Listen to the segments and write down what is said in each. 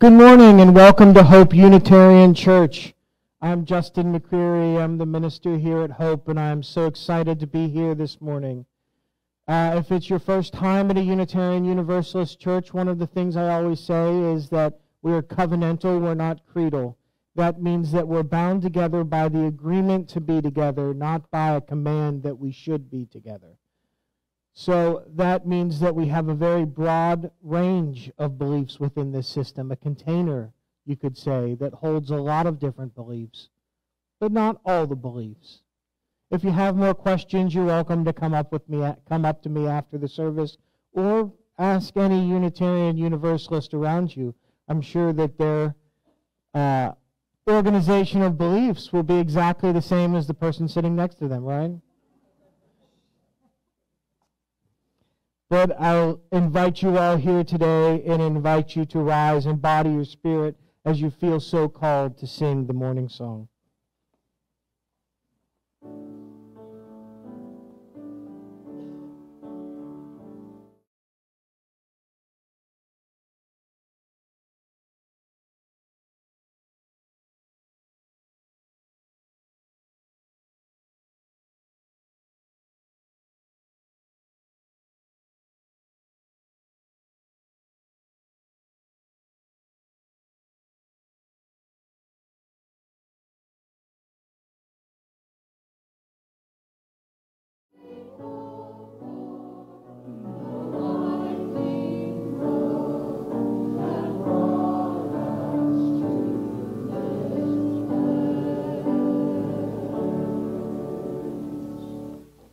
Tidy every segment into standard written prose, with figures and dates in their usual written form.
Good morning and welcome to Hope Unitarian Church. I'm Justin McCreary. I'm the minister here at Hope, and I'm so excited to be here this morning. If it's your first time at a Unitarian Universalist church, one of the things I always say is that we're covenantal, we're not creedal. That means that we're bound together by the agreement to be together, not by a command that we should be together. So that means that we have a very broad range of beliefs within this system, a container, you could say, that holds a lot of different beliefs, but not all the beliefs. If you have more questions, you're welcome to come up to me after the service, or ask any Unitarian Universalist around you. I'm sure that their organization of beliefs will be exactly the same as the person sitting next to them, right? But I'll invite you all here today and invite you to rise and body your spirit as you feel so called to sing the morning song.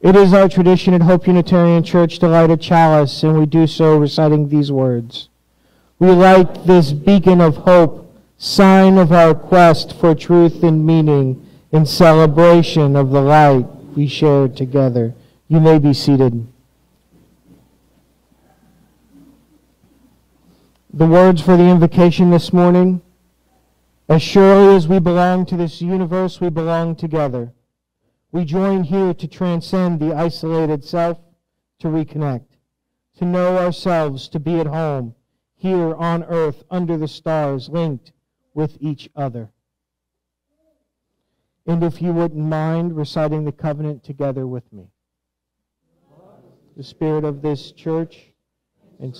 It is our tradition at Hope Unitarian Church to light a chalice, and we do so reciting these words. We light this beacon of hope, sign of our quest for truth and meaning, in celebration of the light we share together. You may be seated. The words for the invocation this morning: as surely as we belong to this universe, we belong together. We join here to transcend the isolated self, to reconnect, to know ourselves, to be at home, here on earth, under the stars, linked with each other. And if you wouldn't mind reciting the covenant together with me. The spirit of this church and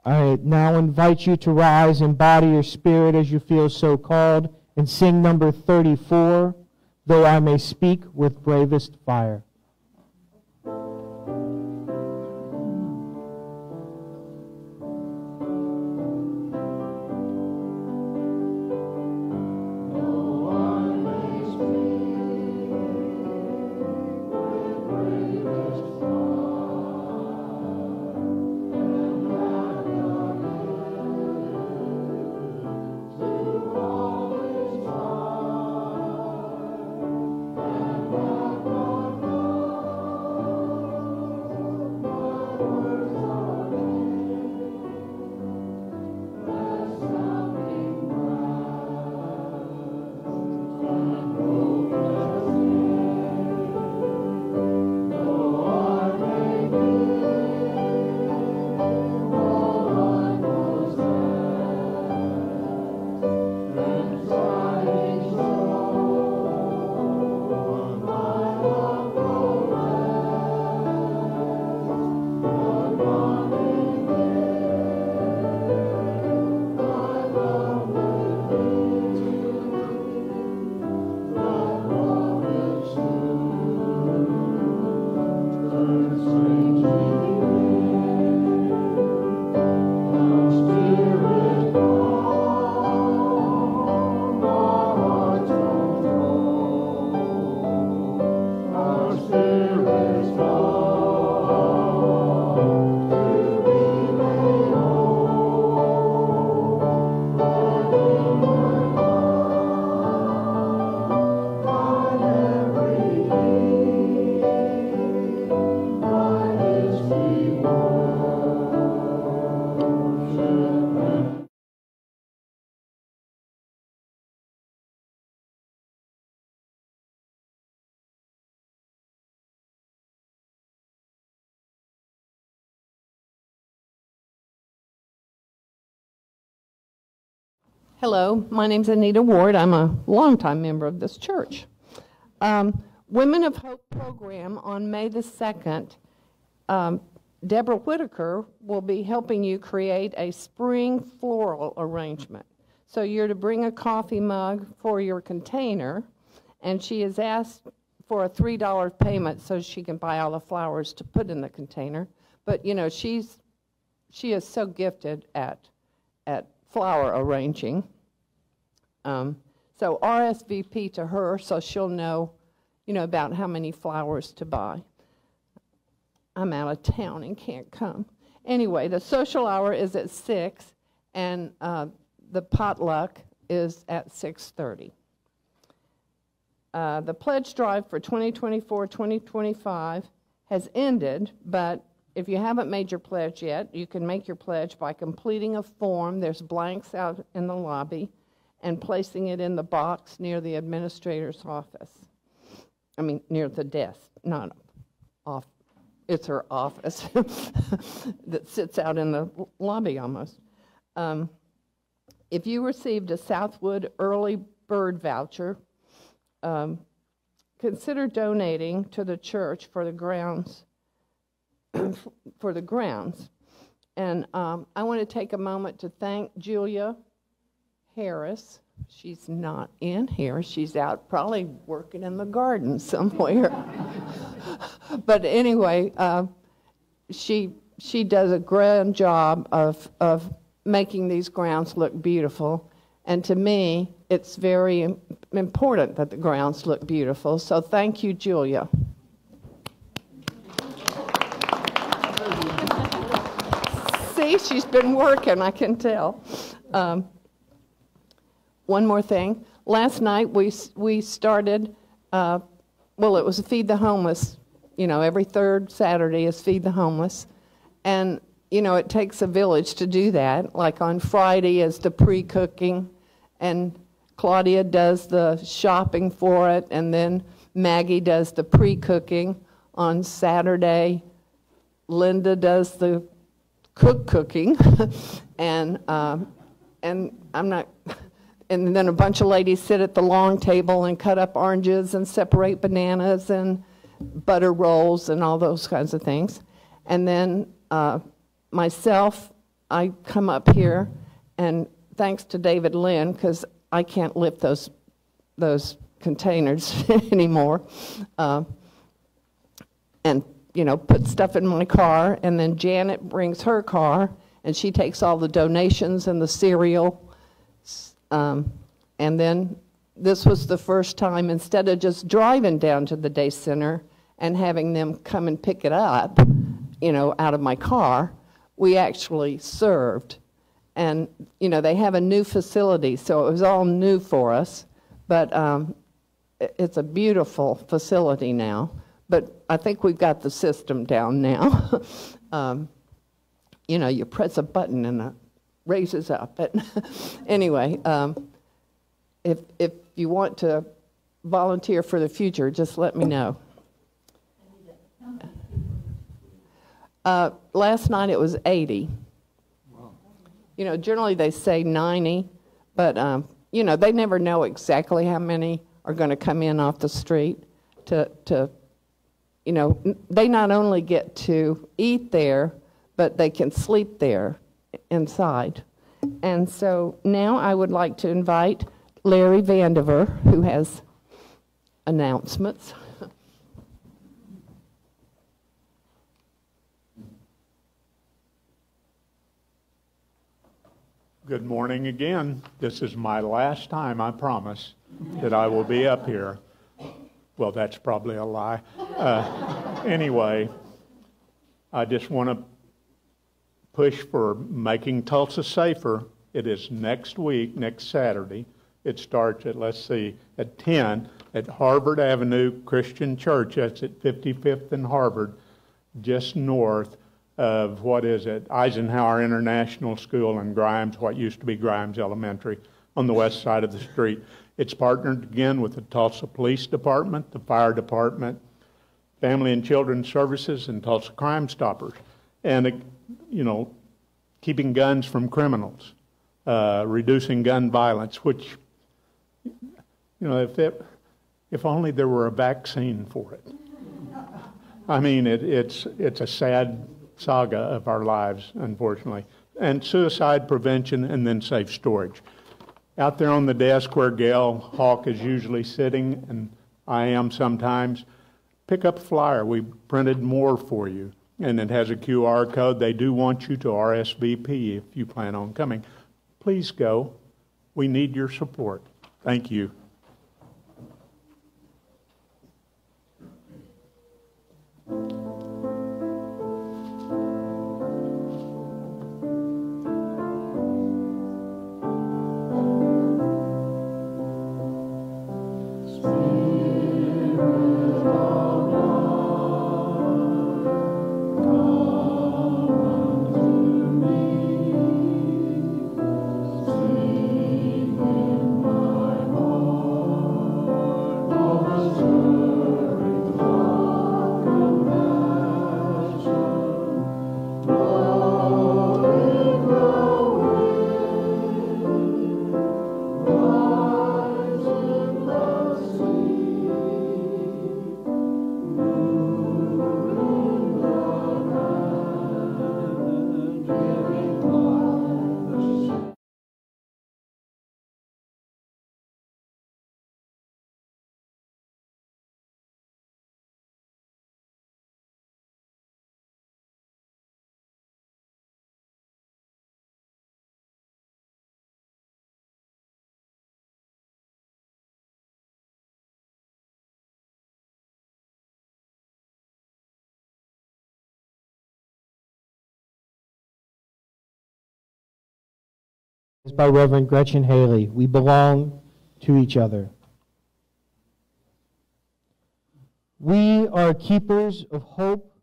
I now invite you to rise and body your spirit as you feel so called and sing number 34, Though I May Speak with Bravest Fire. Hello, my name's Anita Ward. I'm a longtime member of this church. Women of Hope program on May the 2nd, Deborah Whitaker will be helping you create a spring floral arrangement. So you're to bring a coffee mug for your container, and she has asked for a $3 payment so she can buy all the flowers to put in the container. But you know, she is so gifted at flower arranging. So RSVP to her so she'll know, about how many flowers to buy. I'm out of town and can't come. Anyway, the social hour is at 6, and the potluck is at 6:30. The pledge drive for 2024-2025 has ended, but if you haven't made your pledge yet, you can make your pledge by completing a form. There's blanks out in the lobby, and placing it in the box near the administrator's office. I mean, near the desk, not off. It's her office that sits out in the lobby almost. If you received a Southwood early bird voucher, consider donating to the church for the grounds. And I want to take a moment to thank Julia Harris. She's not in here. She's out probably working in the garden somewhere. But anyway, she does a grand job of making these grounds look beautiful. And to me, it's very important that the grounds look beautiful. So thank you, Julia. See, she's been working, I can tell. One more thing. Last night we started, it was Feed the Homeless. Every third Saturday is Feed the Homeless. And, it takes a village to do that. Like on Friday is the pre-cooking, and Claudia does the shopping for it, and then Maggie does the pre-cooking. On Saturday, Linda does the cooking, and I'm not... And then a bunch of ladies sit at the long table and cut up oranges and separate bananas and butter rolls and all those kinds of things. And then myself, I come up here, and thanks to David Lynn, because I can't lift those containers anymore, and put stuff in my car. And then Janet brings her car, and she takes all the donations and the cereal. And then this was the first time, instead of just driving down to the day center and having them come and pick it up, out of my car, we actually served. And, they have a new facility, so it was all new for us. But it's a beautiful facility now. But I think we've got the system down now. You press a button and it raises up. But anyway, if you want to volunteer for the future, just let me know. Last night it was 80. Wow. Generally they say 90, but they never know exactly how many are going to come in off the street to they not only get to eat there, but they can sleep there inside. And so now I would like to invite Larry Vandiver, who has announcements. Good morning again. This is my last time, I promise, that I will be up here. Well, that's probably a lie. Anyway, I just want to push for making Tulsa safer. It is next week, next Saturday. It starts at 10 at Harvard Avenue Christian Church. That's at 55th and Harvard, just north of, Eisenhower International School and Grimes, what used to be Grimes Elementary, on the west side of the street. It's partnered again with the Tulsa Police Department, the Fire Department, Family and Children's Services, and Tulsa Crime Stoppers. And, keeping guns from criminals. reducing gun violence, which, if only there were a vaccine for it. I mean, it's a sad saga of our lives, unfortunately. And suicide prevention, and then safe storage. Out there on the desk where Gail Hawk is usually sitting, and I am sometimes, pick up a flyer. We printed more for you, and it has a QR code. They do want you to RSVP if you plan on coming. Please go. We need your support. Thank you. Is by Reverend Gretchen Haley. We belong to each other. We are keepers of hope,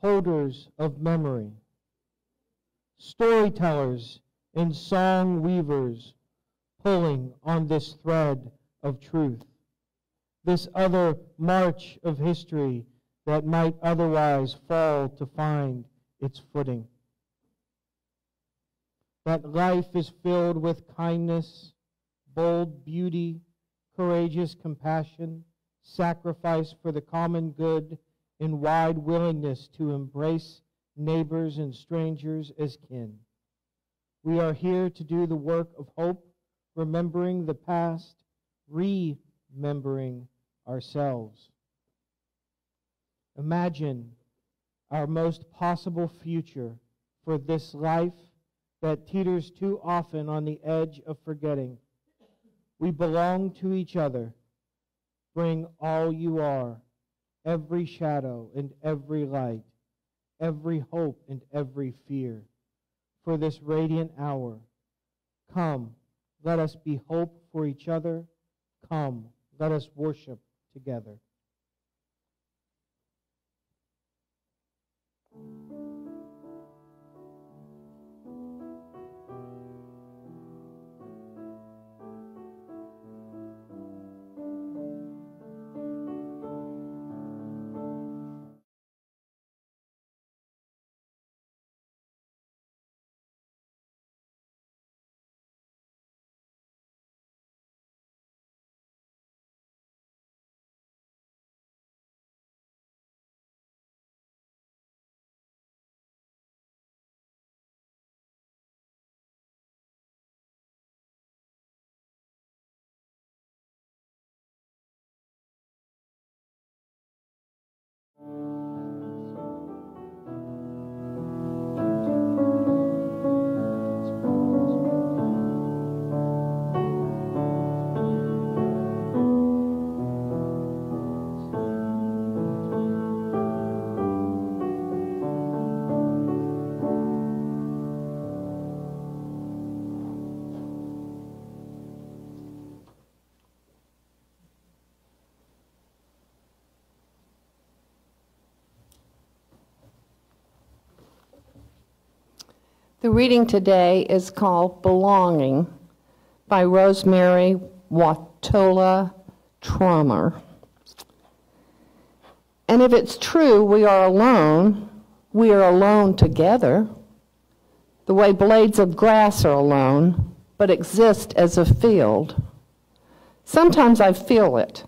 holders of memory, storytellers and song weavers pulling on this thread of truth, this other march of history that might otherwise fall to find its footing. That life is filled with kindness, bold beauty, courageous compassion, sacrifice for the common good, and wide willingness to embrace neighbors and strangers as kin. We are here to do the work of hope, remembering the past, remembering ourselves. Imagine our most possible future for this life that teeters too often on the edge of forgetting. We belong to each other. Bring all you are, every shadow and every light, every hope and every fear, for this radiant hour. Come, let us be hope for each other. Come, let us worship together. The reading today is called Belonging by Rosemary Watola Trommer. And if it's true we are alone together, the way blades of grass are alone, but exist as a field. Sometimes I feel it,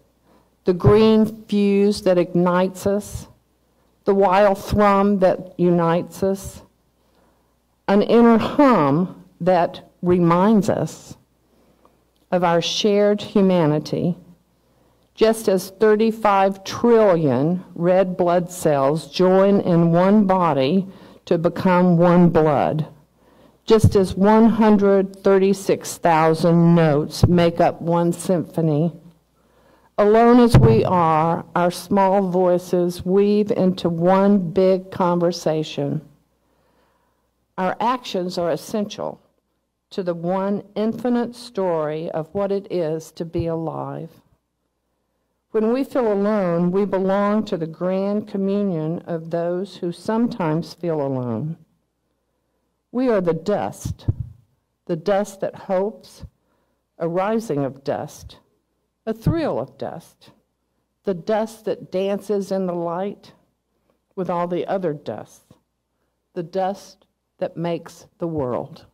the green fuse that ignites us, the wild thrum that unites us, an inner hum that reminds us of our shared humanity, just as 35 trillion red blood cells join in one body to become one blood, just as 136,000 notes make up one symphony. Alone as we are, our small voices weave into one big conversation. Our actions are essential to the one infinite story of what it is to be alive. When we feel alone, we belong to the grand communion of those who sometimes feel alone. We are the dust that hopes, a rising of dust, a thrill of dust, the dust that dances in the light with all the other dust, the dust that makes the world.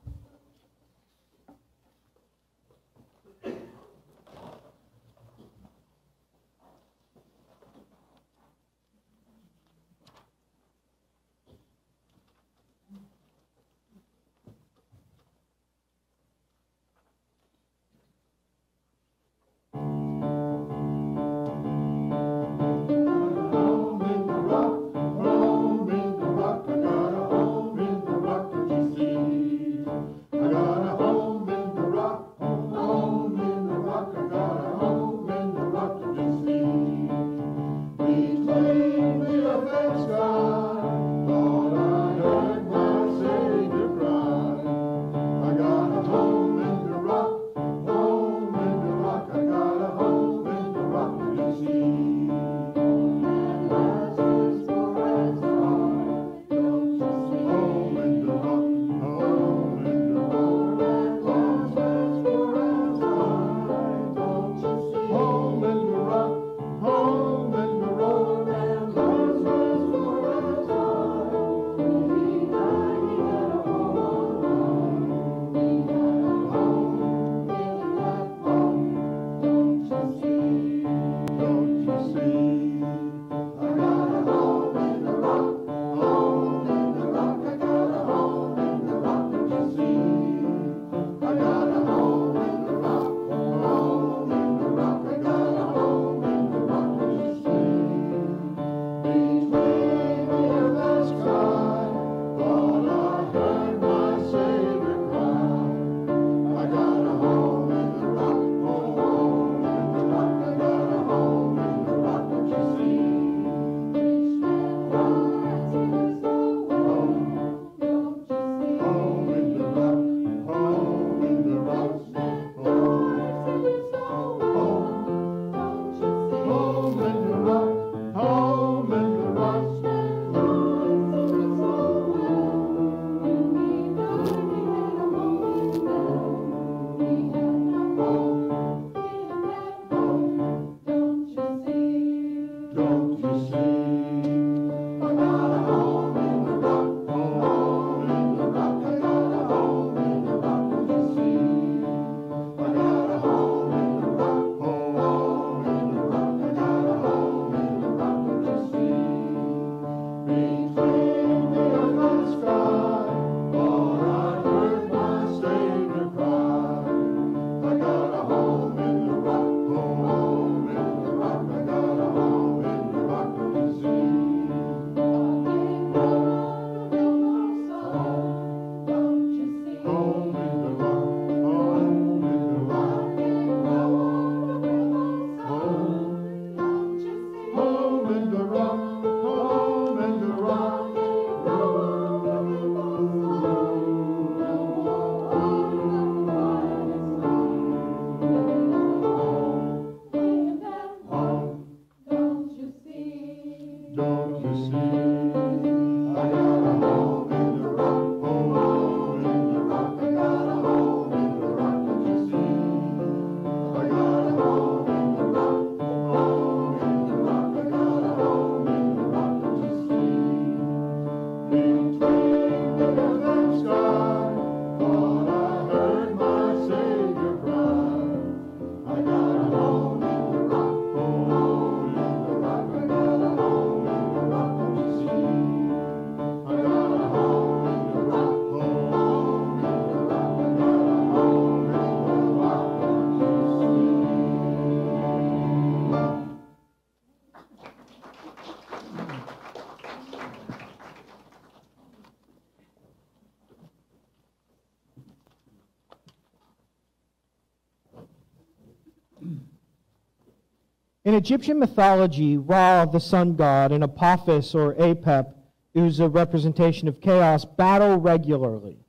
In Egyptian mythology, Ra, the sun god, and Apophis, or Apep, who's a representation of chaos, battle regularly.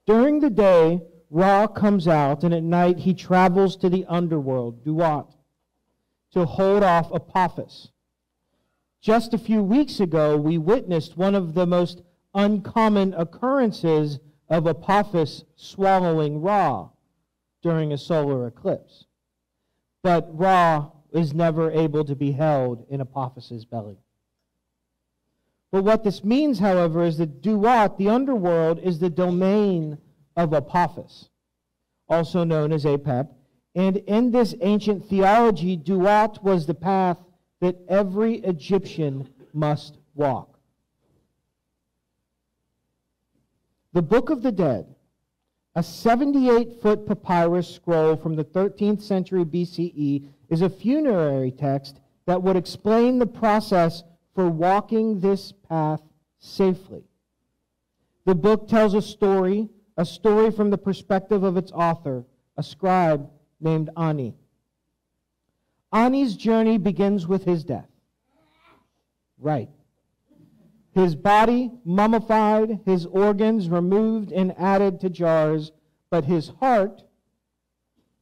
During the day, Ra comes out, and at night he travels to the underworld, Duat, to hold off Apophis. Just a few weeks ago, we witnessed one of the most uncommon occurrences of Apophis swallowing Ra during a solar eclipse. But Ra is never able to be held in Apophis's belly. But what this means, however, is that Duat, the underworld, is the domain of Apophis, also known as Apep. And in this ancient theology, Duat was the path that every Egyptian must walk. The Book of the Dead, a 78-foot papyrus scroll from the 13th century BCE, is a funerary text that would explain the process for walking this path safely. The book tells a story from the perspective of its author, a scribe named Ani. Ani's journey begins with his death. Right. His body mummified, his organs removed and added to jars, but his heart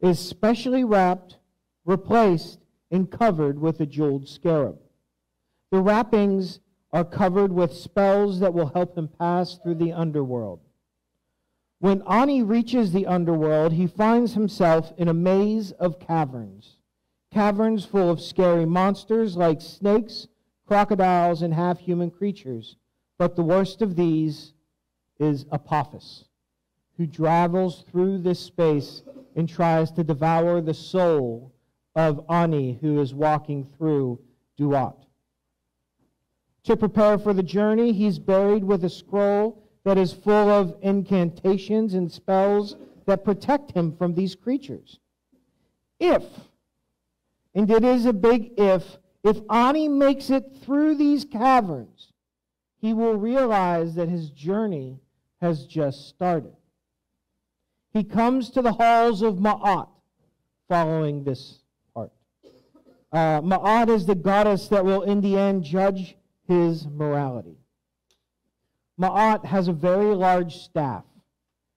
is specially wrapped, replaced, and covered with a jeweled scarab. The wrappings are covered with spells that will help him pass through the underworld. When Ani reaches the underworld, he finds himself in a maze of caverns. Caverns full of scary monsters like snakes, crocodiles, and half-human creatures. But the worst of these is Apophis, who travels through this space and tries to devour the soul of Ani, who is walking through Duat. To prepare for the journey, he's buried with a scroll that is full of incantations and spells that protect him from these creatures. If, and it is a big if Ani makes it through these caverns, he will realize that his journey has just started. He comes to the halls of Ma'at following this part. Ma'at is the goddess that will in the end judge his morality. Ma'at has a very large staff,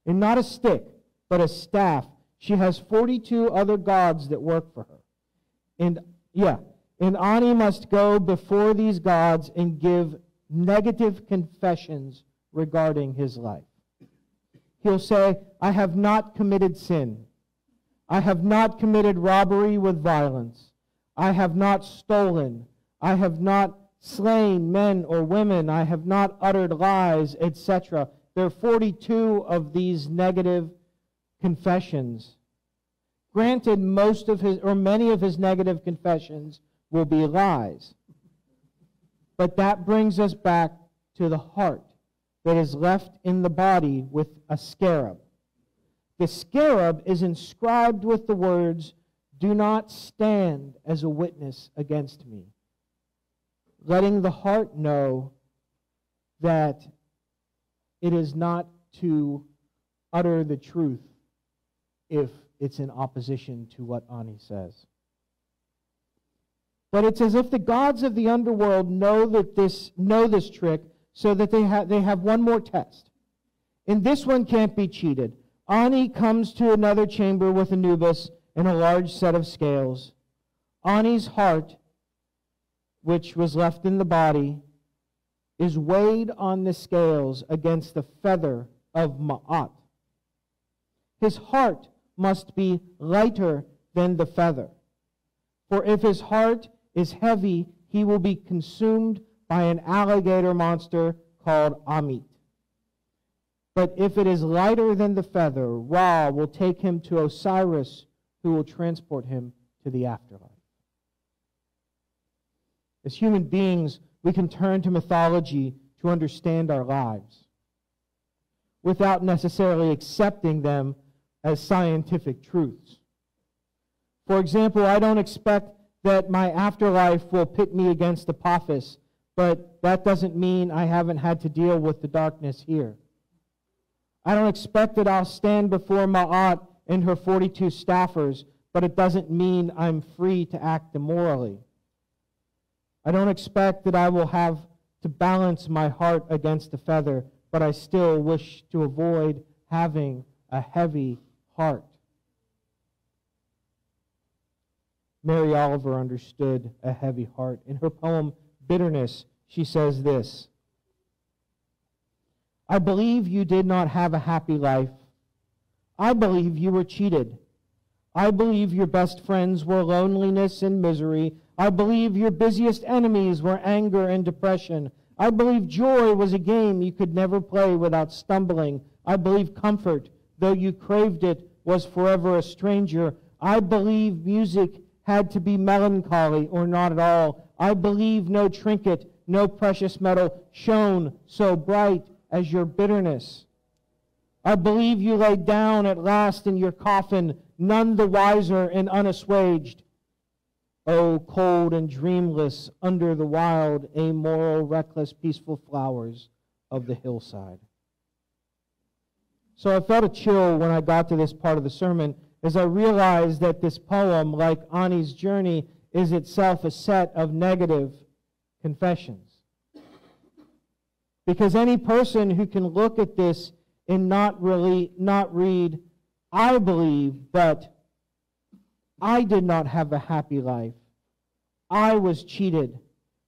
and not a stick, but a staff. She has 42 other gods that work for her. And Ani must go before these gods and give negative confessions regarding his life. He'll say, I have not committed sin. I have not committed robbery with violence. I have not stolen. I have not slain men or women. I have not uttered lies, etc. There are 42 of these negative confessions. Granted, many of his negative confessions will be lies. But that brings us back to the heart that is left in the body with a scarab. The scarab is inscribed with the words, "Do not stand as a witness against me," letting the heart know that it is not to utter the truth if it's in opposition to what Ani says. But it's as if the gods of the underworld know this trick, so that they have one more test. And this one can't be cheated. Ani comes to another chamber with Anubis and a large set of scales. Ani's heart, which was left in the body, is weighed on the scales against the feather of Ma'at. His heart must be lighter than the feather. For if his heart is heavy, he will be consumed by an alligator monster called Amit. But if it is lighter than the feather, Ra will take him to Osiris, who will transport him to the afterlife. As human beings, we can turn to mythology to understand our lives without necessarily accepting them as scientific truths. For example, I don't expect that my afterlife will pit me against Apophis, but that doesn't mean I haven't had to deal with the darkness here. I don't expect that I'll stand before Ma'at and her 42 staffers, but it doesn't mean I'm free to act immorally. I don't expect that I will have to balance my heart against a feather, but I still wish to avoid having a heavy heart. Mary Oliver understood a heavy heart. In her poem, Bitterness, she says this: I believe you did not have a happy life. I believe you were cheated. I believe your best friends were loneliness and misery. I believe your busiest enemies were anger and depression. I believe joy was a game you could never play without stumbling. I believe comfort, though you craved it, was forever a stranger. I believe music had to be melancholy or not at all. I believe no trinket, no precious metal shone so bright as your bitterness. I believe you lay down at last in your coffin, none the wiser and unassuaged. Oh, cold and dreamless under the wild, amoral, reckless, peaceful flowers of the hillside. So I felt a chill when I got to this part of the sermon, as I realized that this poem, like Ani's journey, is itself a set of negative confessions. Because any person who can look at this and not read, I believe, but I did not have a happy life. I was cheated.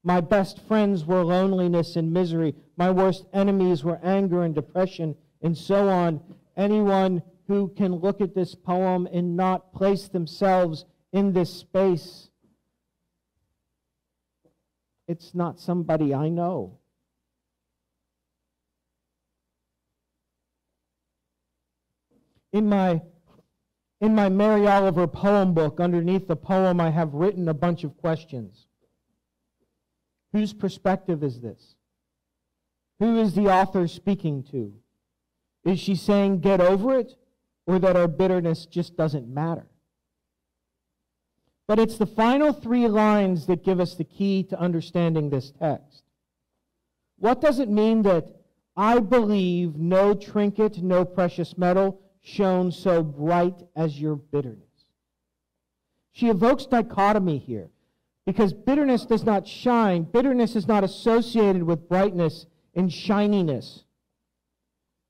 My best friends were loneliness and misery. My worst enemies were anger and depression, and so on. Anyone who can look at this poem and not place themselves in this space, it's not somebody I know. In my Mary Oliver poem book, underneath the poem, I have written a bunch of questions. Whose perspective is this? Who is the author speaking to? Is she saying get over it, or that our bitterness just doesn't matter? But it's the final 3 lines that give us the key to understanding this text. What does it mean that I believe no trinket, no precious metal shone so bright as your bitterness? She evokes dichotomy here, because bitterness does not shine. Bitterness is not associated with brightness and shininess.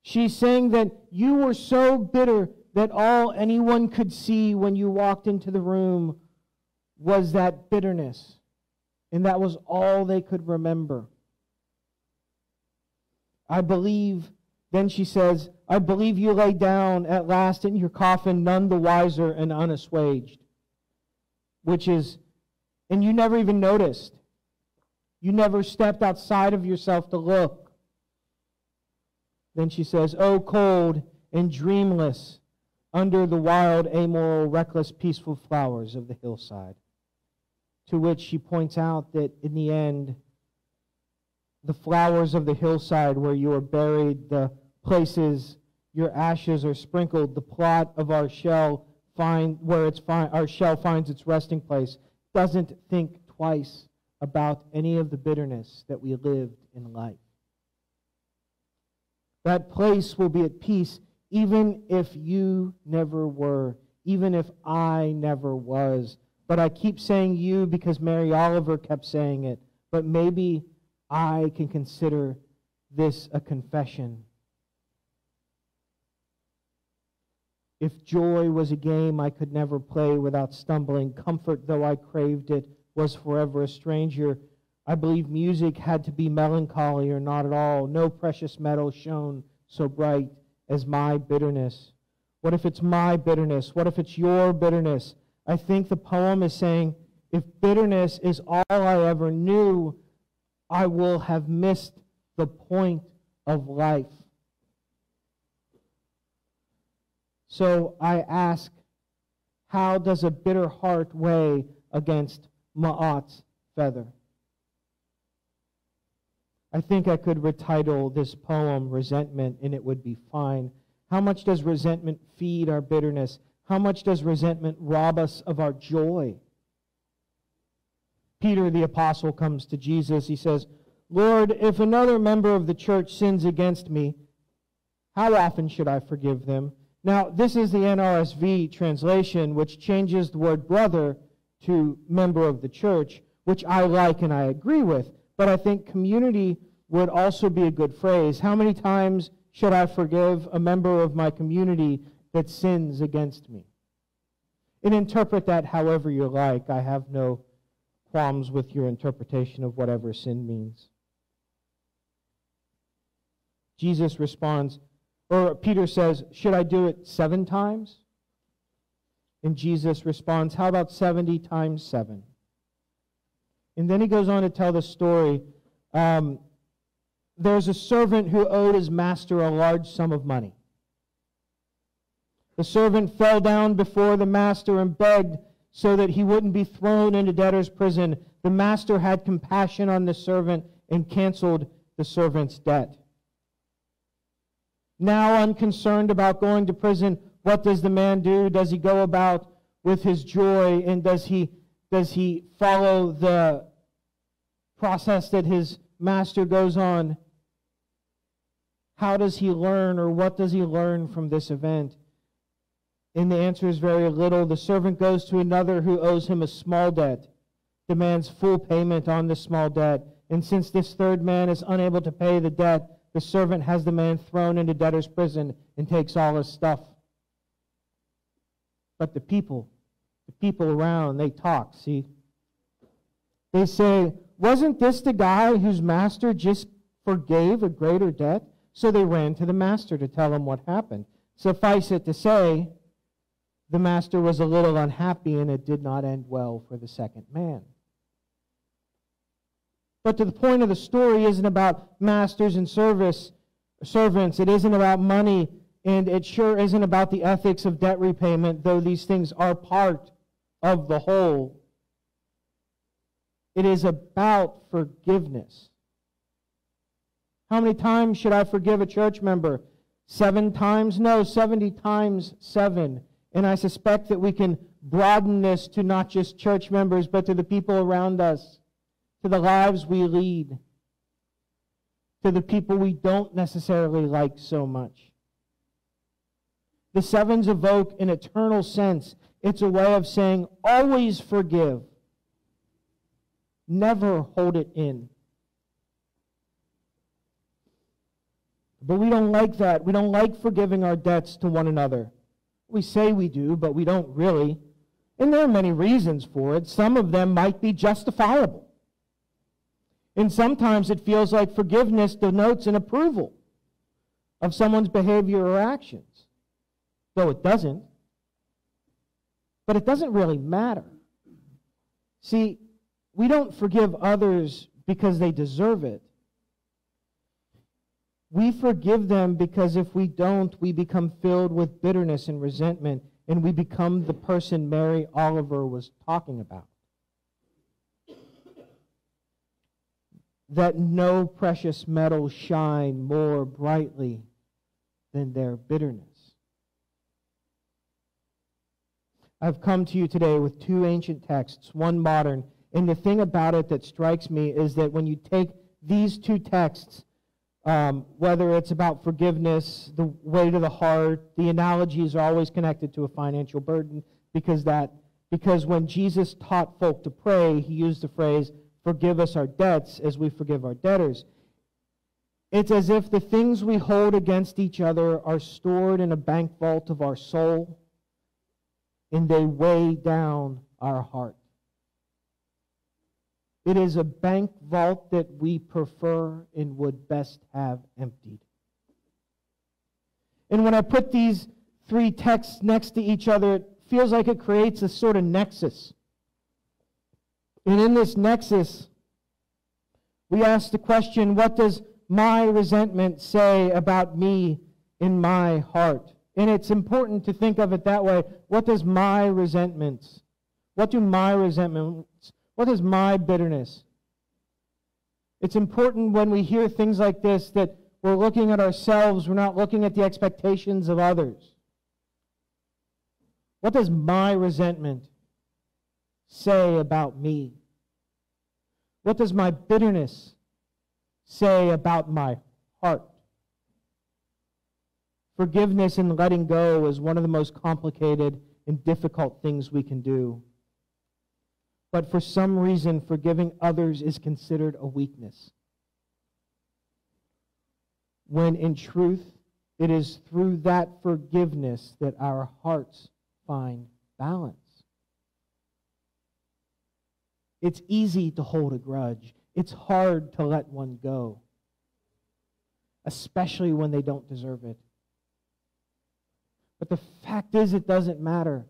She's saying that you were so bitter that all anyone could see when you walked into the room was that bitterness, and that was all they could remember. I believe, then she says, I believe you lay down at last in your coffin, none the wiser and unassuaged. Which is, and you never even noticed. You never stepped outside of yourself to look. Then she says, oh, cold and dreamless under the wild, amoral, reckless, peaceful flowers of the hillside. To which she points out that in the end, the flowers of the hillside where you are buried, the places your ashes are sprinkled, the plot of our shell our shell finds its resting place, doesn't think twice about any of the bitterness that we lived in life. That place will be at peace even if you never were, even if I never was. But I keep saying you because Mary Oliver kept saying it. But maybe I can consider this a confession. If joy was a game I could never play without stumbling, comfort, though I craved it, was forever a stranger, I believe music had to be melancholy or not at all. No precious metal shone so bright as my bitterness. What if it's my bitterness? What if it's your bitterness? I think the poem is saying, if bitterness is all I ever knew, I will have missed the point of life. So I ask, how does a bitter heart weigh against Ma'at's feather? I think I could retitle this poem Resentment, and it would be fine. How much does resentment feed our bitterness? How much does resentment rob us of our joy? Peter the apostle comes to Jesus. He says, Lord, if another member of the church sins against me, how often should I forgive them? Now, this is the NRSV translation, which changes the word brother to member of the church, which I like and I agree with. But I think community would also be a good phrase. How many times should I forgive a member of my community that sins against me? And interpret that however you like. I have no qualms with your interpretation of whatever sin means. Jesus responds, or Peter says, should I do it 7 times? And Jesus responds, how about 70 times 7? And then he goes on to tell the story. There's a servant who owed his master a large sum of money. The servant fell down before the master and begged so that he wouldn't be thrown into debtor's prison. The master had compassion on the servant and canceled the servant's debt. Now unconcerned about going to prison, what does the man do? Does he go about with his joy, and does he follow the process that his master goes on? How does he learn, or what does he learn from this event? And the answer is very little. The servant goes to another who owes him a small debt, demands full payment on the small debt. And since this third man is unable to pay the debt, the servant has the man thrown into debtor's prison and takes all his stuff. But the people around, they talk, see? They say, wasn't this the guy whose master just forgave a greater debt? So they ran to the master to tell him what happened. Suffice it to say, the master was a little unhappy, and it did not end well for the second man. But to the point of the story isn't about masters and servants. It isn't about money, and it sure isn't about the ethics of debt repayment, though these things are part of the whole. It is about forgiveness. How many times should I forgive a church member? 7 times? No, 70 times 7. And I suspect that we can broaden this to not just church members, but to the people around us, to the lives we lead, to the people we don't necessarily like so much. The 7s evoke an eternal sense. It's a way of saying, always forgive. Never hold it in. But we don't like that. We don't like forgiving our debts to one another. We say we do, but we don't really. And there are many reasons for it. Some of them might be justifiable. And sometimes it feels like forgiveness denotes an approval of someone's behavior or actions. Though it doesn't. But it doesn't really matter. See, we don't forgive others because they deserve it. We forgive them because if we don't, we become filled with bitterness and resentment, and we become the person Mary Oliver was talking about. That no precious metals shine more brightly than their bitterness. I've come to you today with 2 ancient texts, one modern, and the thing about it that strikes me is that when you take these 2 texts, whether it's about forgiveness, the way to the heart, the analogies are always connected to a financial burden because when Jesus taught folk to pray, he used the phrase, forgive us our debts as we forgive our debtors. It's as if the things we hold against each other are stored in a bank vault of our soul, and they weigh down our heart. It is a bank vault that we prefer and would best have emptied. And when I put these 3 texts next to each other, it feels like it creates a sort of nexus. And in this nexus, we ask the question, what does my resentment say about me in my heart? And it's important to think of it that way. What does my resentments, what do my resentments, what is my bitterness? It's important when we hear things like this that we're looking at ourselves, we're not looking at the expectations of others. What does my resentment say about me? What does my bitterness say about my heart? Forgiveness and letting go is one of the most complicated and difficult things we can do. But for some reason, forgiving others is considered a weakness, when in truth, it is through that forgiveness that our hearts find balance. It's easy to hold a grudge. It's hard to let one go, especially when they don't deserve it. But the fact is, it doesn't matter,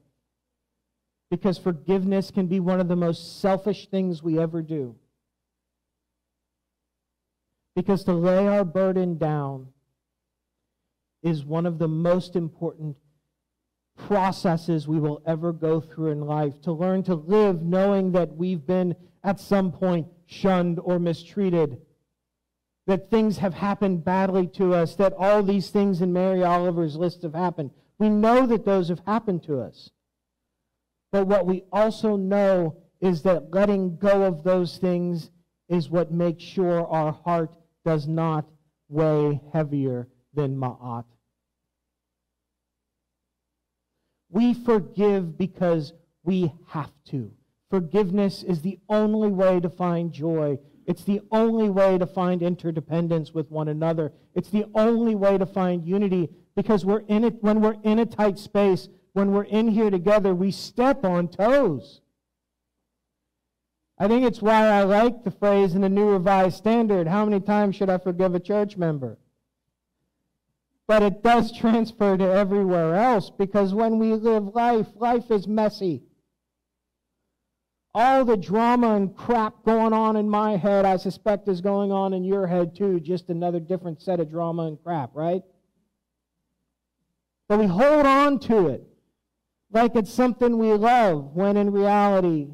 because forgiveness can be one of the most selfish things we ever do. Because to lay our burden down is one of the most important processes we will ever go through in life. To learn to live knowing that we've been at some point shunned or mistreated, that things have happened badly to us, that all these things in Mary Oliver's list have happened. We know that those have happened to us. But what we also know is that letting go of those things is what makes sure our heart does not weigh heavier than ma'at. We forgive because we have to. Forgiveness is the only way to find joy. It's the only way to find interdependence with one another. It's the only way to find unity, because we're in it when we're in a tight space, when we're in here together, we step on toes. I think it's why I like the phrase in the New Revised Standard, how many times should I forgive a church member? But it does transfer to everywhere else, because when we live life, life is messy. All the drama and crap going on in my head, I suspect is going on in your head too, just another different set of drama and crap, right? But we hold on to it like it's something we love, when in reality,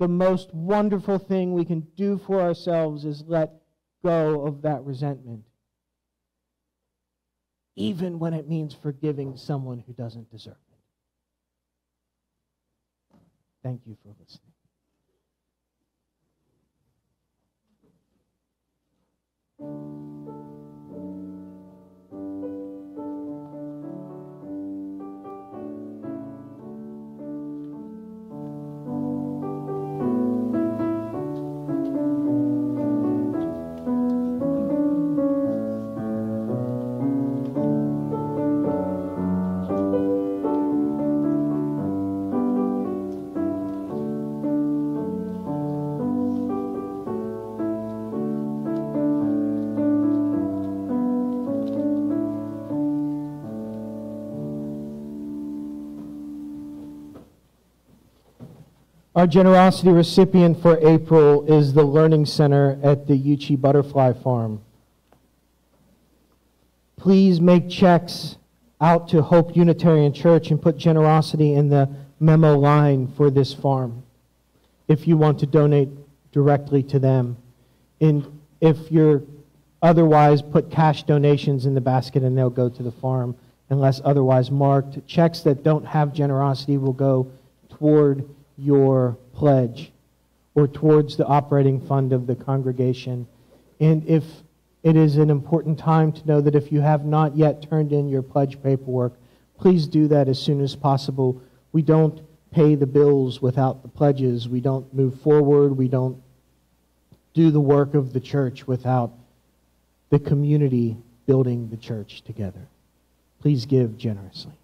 the most wonderful thing we can do for ourselves is let go of that resentment, even when it means forgiving someone who doesn't deserve it. Thank you for listening. Our generosity recipient for April is the Learning Center at the Uchi Butterfly Farm. Please make checks out to Hope Unitarian Church and put generosity in the memo line for this farm if you want to donate directly to them. And if you're otherwise, put cash donations in the basket and they'll go to the farm unless otherwise marked. Checks that don't have generosity will go toward your pledge or towards the operating fund of the congregation. And if it is an important time to know that if you have not yet turned in your pledge paperwork, please do that as soon as possible. We don't pay the bills without the pledges. We don't move forward. We don't do the work of the church without the community building the church together. Please give generously.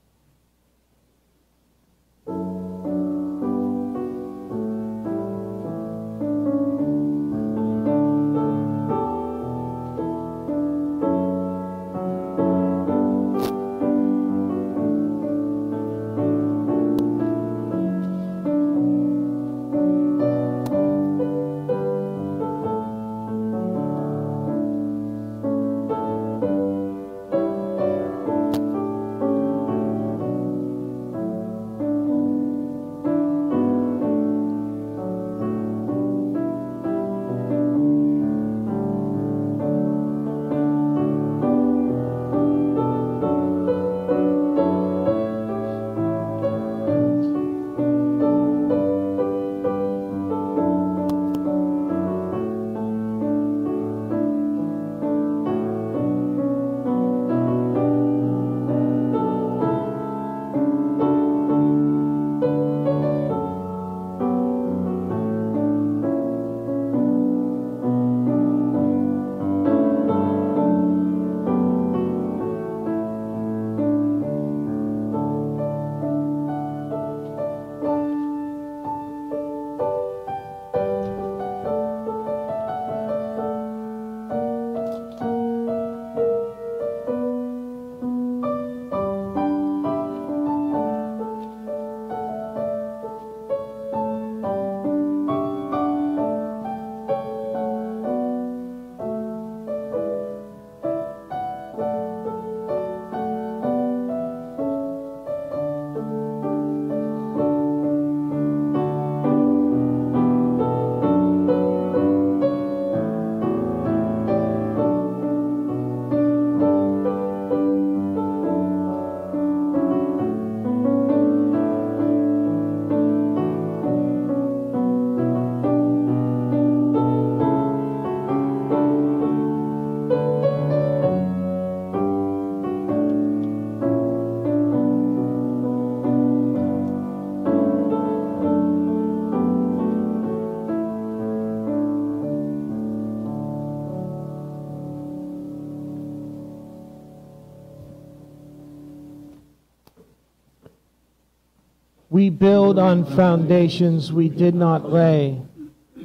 We build on foundations we did not lay.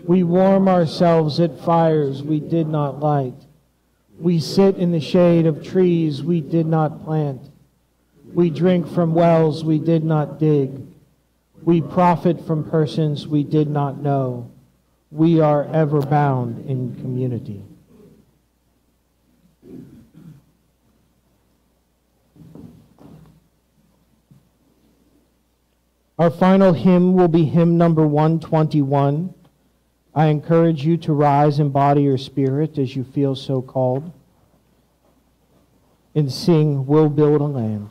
We warm ourselves at fires we did not light. We sit in the shade of trees we did not plant. We drink from wells we did not dig. We profit from persons we did not know. We are ever bound in community. Our final hymn will be hymn number 121. I encourage you to rise in body or spirit as you feel so called and sing, "We'll Build a Land."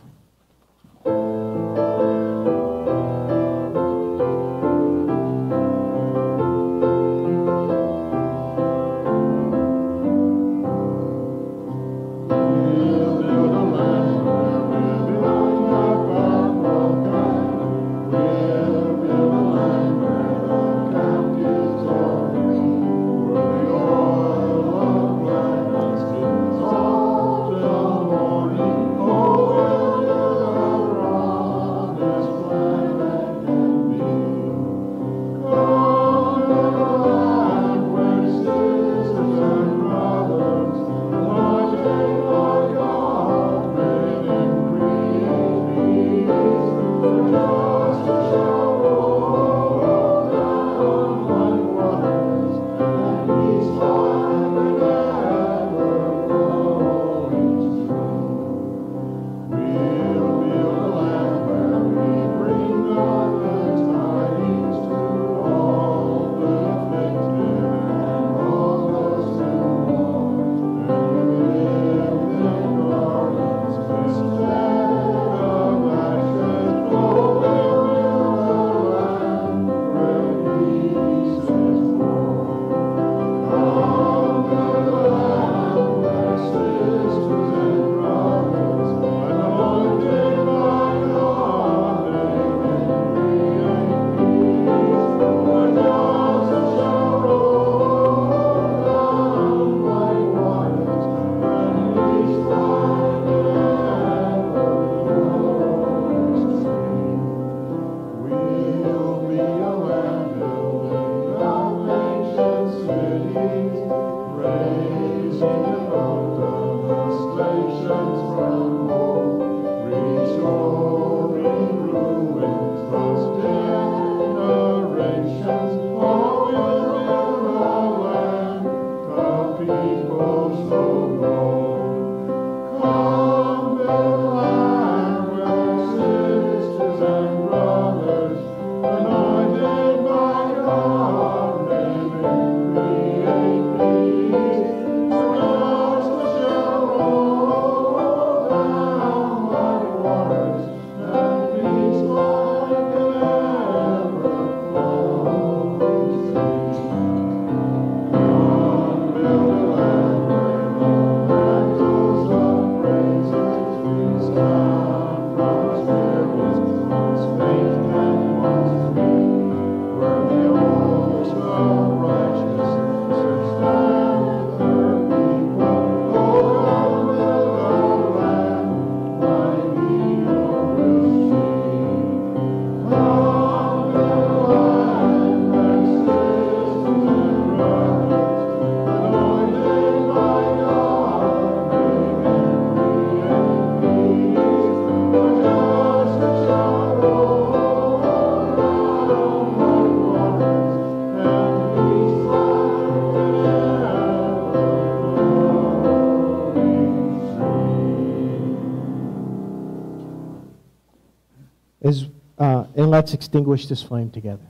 And let's extinguish this flame together.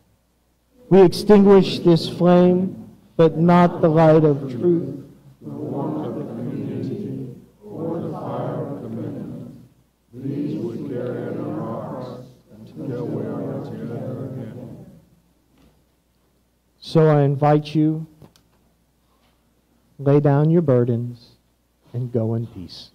We extinguish this flame, but not the light of truth, the warmth of the community, or the fire of commitment. These we carry in our hearts until we are together again. So I invite you, lay down your burdens and go in peace.